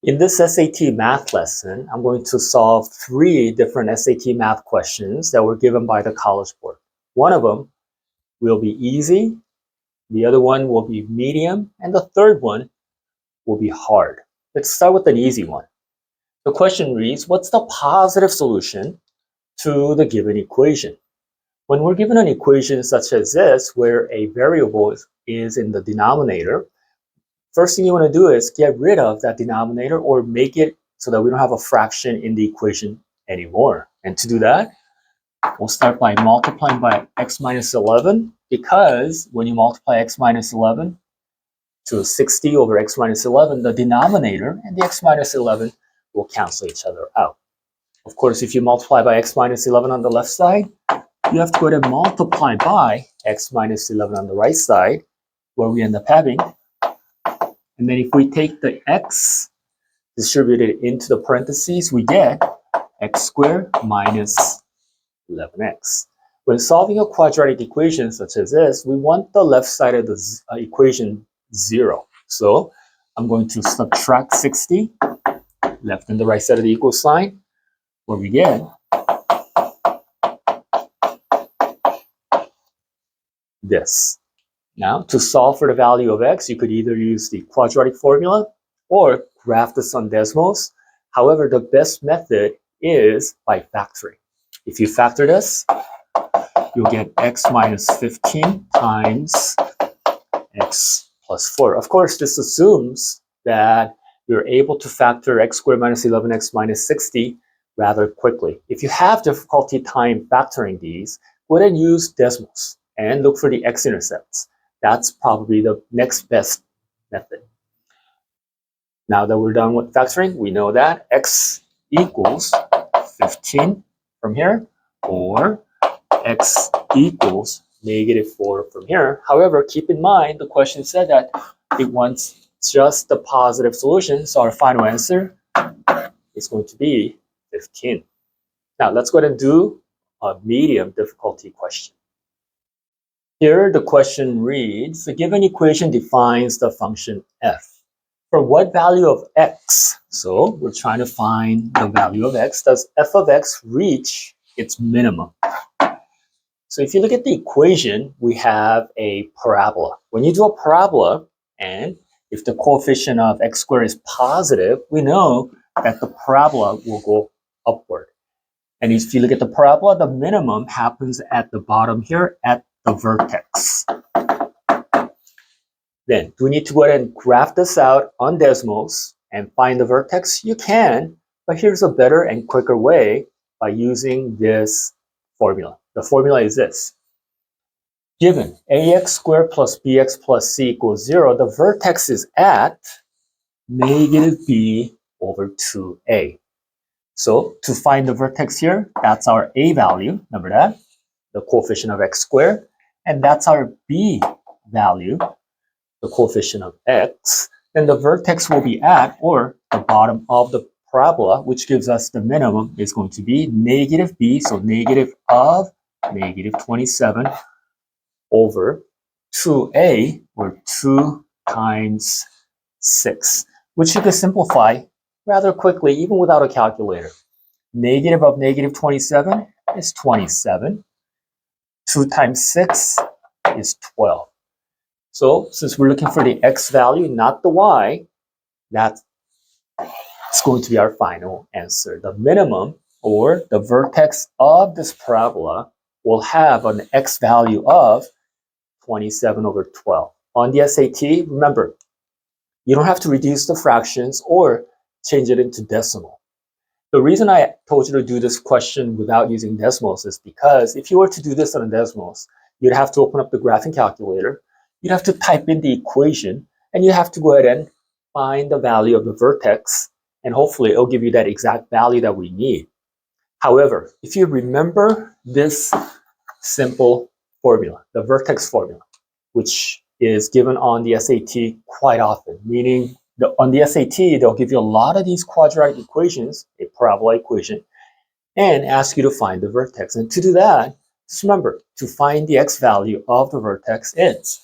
In this SAT math lesson, I'm going to solve 3 different SAT math questions that were given by the College Board. One of them will be easy, the other one will be medium, and the third one will be hard. Let's start with an easy one. The question reads, what's the positive solution to the given equation? When we're given an equation such as this, where a variable is in the denominator, first thing you want to do is get rid of that denominator or make it so that we don't have a fraction in the equation anymore. And to do that, we'll start by multiplying by x minus 11, because when you multiply x minus 11 to 60 over x minus 11, the denominator and the x minus 11 will cancel each other out. Of course, if you multiply by x minus 11 on the left side, you have to go ahead and multiply by x minus 11 on the right side, where we end up having. And then if we take the x distributed into the parentheses, we get x squared minus 11x. When solving a quadratic equation such as this, we want the left side of the equation 0. So I'm going to subtract 60, left and the right side of the equal sign, where we get this. Now, to solve for the value of x, you could either use the quadratic formula or graph this on Desmos. However, the best method is by factoring. If you factor this, you'll get x minus 15 times x plus 4. Of course, this assumes that you're able to factor x squared minus 11x minus 60 rather quickly. If you have difficulty time factoring these, go ahead and use Desmos and look for the x-intercepts. That's probably the next best method. Now that we're done with factoring, we know that x equals 15 from here, or x equals negative 4 from here. However, keep in mind, the question said that it wants just the positive solution, so our final answer is going to be 15. Now let's go ahead and do a medium difficulty question. Here the question reads, the given equation defines the function f. For what value of x? So we're trying to find the value of x. Does f of x reach its minimum? So if you look at the equation, we have a parabola. When you do a parabola, and if the coefficient of x squared is positive, we know that the parabola will go upward. And if you look at the parabola, the minimum happens at the bottom here at the vertex. Then, do we need to go ahead and graph this out on Desmos and find the vertex? You can, but here's a better and quicker way by using this formula. The formula is this. Given ax squared plus bx plus c equals 0, the vertex is at negative b over 2a. So to find the vertex here, that's our a value, remember that, the coefficient of x squared, and that's our b value, the coefficient of x, then the vertex will be at, or the bottom of the parabola, which gives us the minimum, is going to be negative b, so negative of negative 27 over 2a, or 2 times 6, which you can simplify rather quickly, even without a calculator. Negative of negative 27 is 27. 2 times 6 is 12. So since we're looking for the x value, not the y, that's going to be our final answer. The minimum, or the vertex of this parabola, will have an x value of 27 over 12. On the SAT, remember, you don't have to reduce the fractions or change it into decimal. The reason I told you to do this question without using decimals is because if you were to do this on a decimals, you'd have to open up the graphing calculator, you'd have to type in the equation, and you have to go ahead and find the value of the vertex, and hopefully it'll give you that exact value that we need. However, if you remember this simple formula, the vertex formula, which is given on the SAT quite often, meaning on the SAT, they'll give you a lot of these quadratic equations, a parabola equation, and ask you to find the vertex. And to do that, just remember, to find the x value of the vertex, it's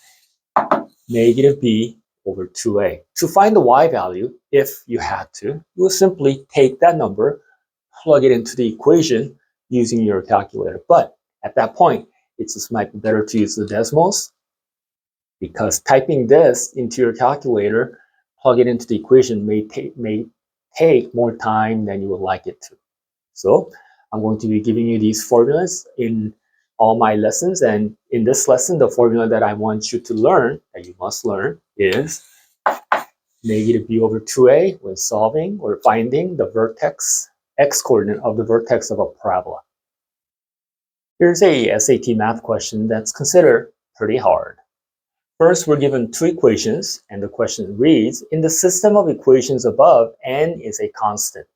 negative b over 2a. To find the y value, if you had to, you will simply take that number, plug it into the equation using your calculator. But at that point, it just might be better to use the decimals, because typing this into your calculator, plug it into the equation may take more time than you would like it to. So I'm going to be giving you these formulas in all my lessons, and in this lesson, the formula that I want you to learn, that you must learn, is negative b over 2a when solving or finding the vertex x-coordinate of the vertex of a parabola. Here's a SAT math question that's considered pretty hard. First, we're given two equations, and the question reads, in the system of equations above, n is a constant.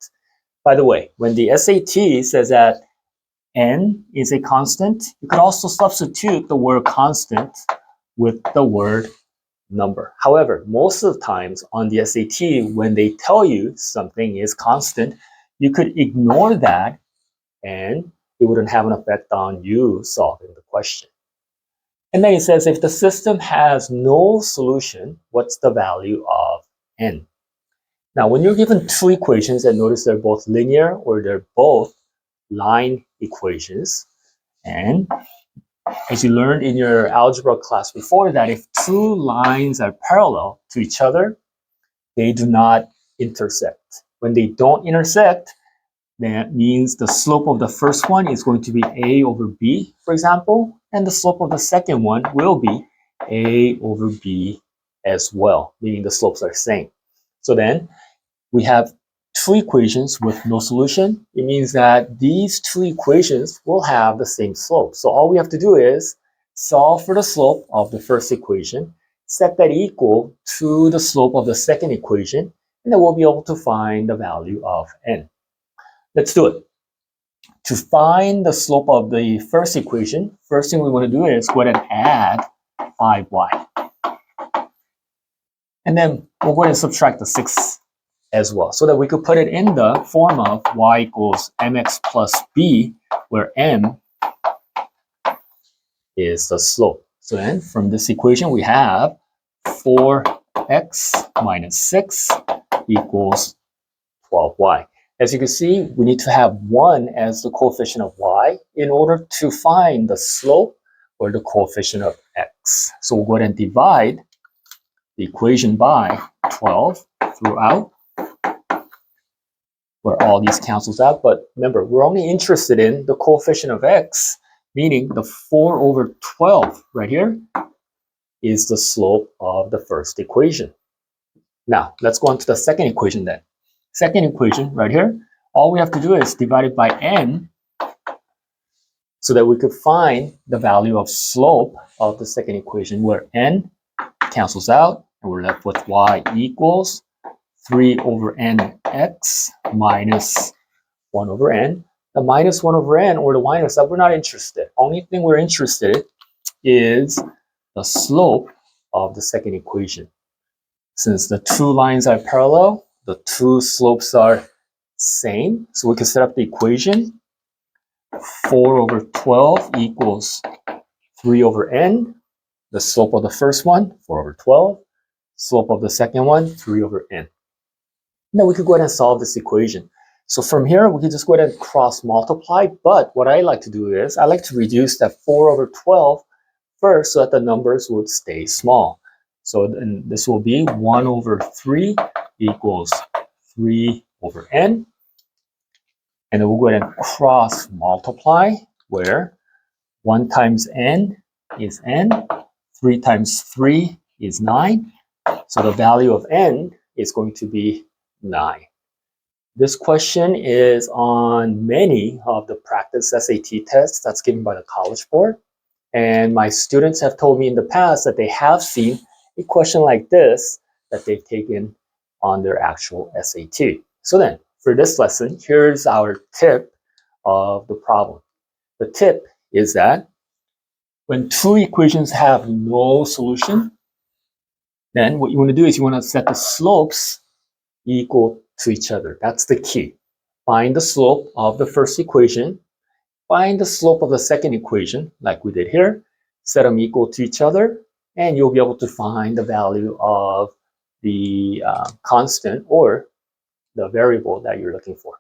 By the way, when the SAT says that n is a constant, you can also substitute the word constant with the word number. However, most of the times on the SAT, when they tell you something is constant, you could ignore that and it wouldn't have an effect on you solving the question. And then it says, if the system has no solution, what's the value of n? Now, when you're given two equations, and notice they're both linear or they're both line equations, and as you learned in your algebra class before, that if two lines are parallel to each other, they do not intersect. When they don't intersect, that means the slope of the first one is going to be a over b, for example, and the slope of the second one will be a over b as well, meaning the slopes are the same. So then we have two equations with no solution. It means that these two equations will have the same slope. So all we have to do is solve for the slope of the first equation, set that equal to the slope of the second equation, and then we'll be able to find the value of n. Let's do it. To find the slope of the first equation, first thing we want to do is go ahead and add 5y. And then we'll go ahead and subtract the 6 as well, so that we could put it in the form of y equals mx plus b, where m is the slope. So then from this equation, we have 4x minus 6 equals 12y. As you can see, we need to have 1 as the coefficient of y in order to find the slope or the coefficient of x. So we'll go ahead and divide the equation by 12 throughout, where all these cancels out. But remember, we're only interested in the coefficient of x, meaning the 4 over 12 right here is the slope of the first equation. Now, let's go on to the second equation then. Second equation right here, all we have to do is divide it by n so that we could find the value of slope of the second equation, where n cancels out and we're left with y equals 3 over nx minus 1 over n. The minus 1 over n, or the minus that, we're not interested. Only thing we're interested in is the slope of the second equation. Since the two lines are parallel, the two slopes are same. So we can set up the equation. 4 over 12 equals 3 over n. The slope of the first one, 4 over 12. Slope of the second one, 3 over n. Now we could go ahead and solve this equation. So from here, we can just go ahead and cross multiply. But what I like to do is, I like to reduce that 4 over 12 first so that the numbers would stay small. So then this will be 1 over 3 equals 3 over n. And then we'll go ahead and cross multiply, where 1 times n is n, 3 times 3 is 9. So the value of n is going to be 9. This question is on many of the practice SAT tests that's given by the College Board. And my students have told me in the past that they have seen a question like this that they've taken on their actual SAT. So then, for this lesson, here's our tip of the problem. The tip is that when two equations have no solution, then what you want to do is you want to set the slopes equal to each other. That's the key. Find the slope of the first equation, find the slope of the second equation, like we did here, set them equal to each other, and you'll be able to find the value of the constant or the variable that you're looking for.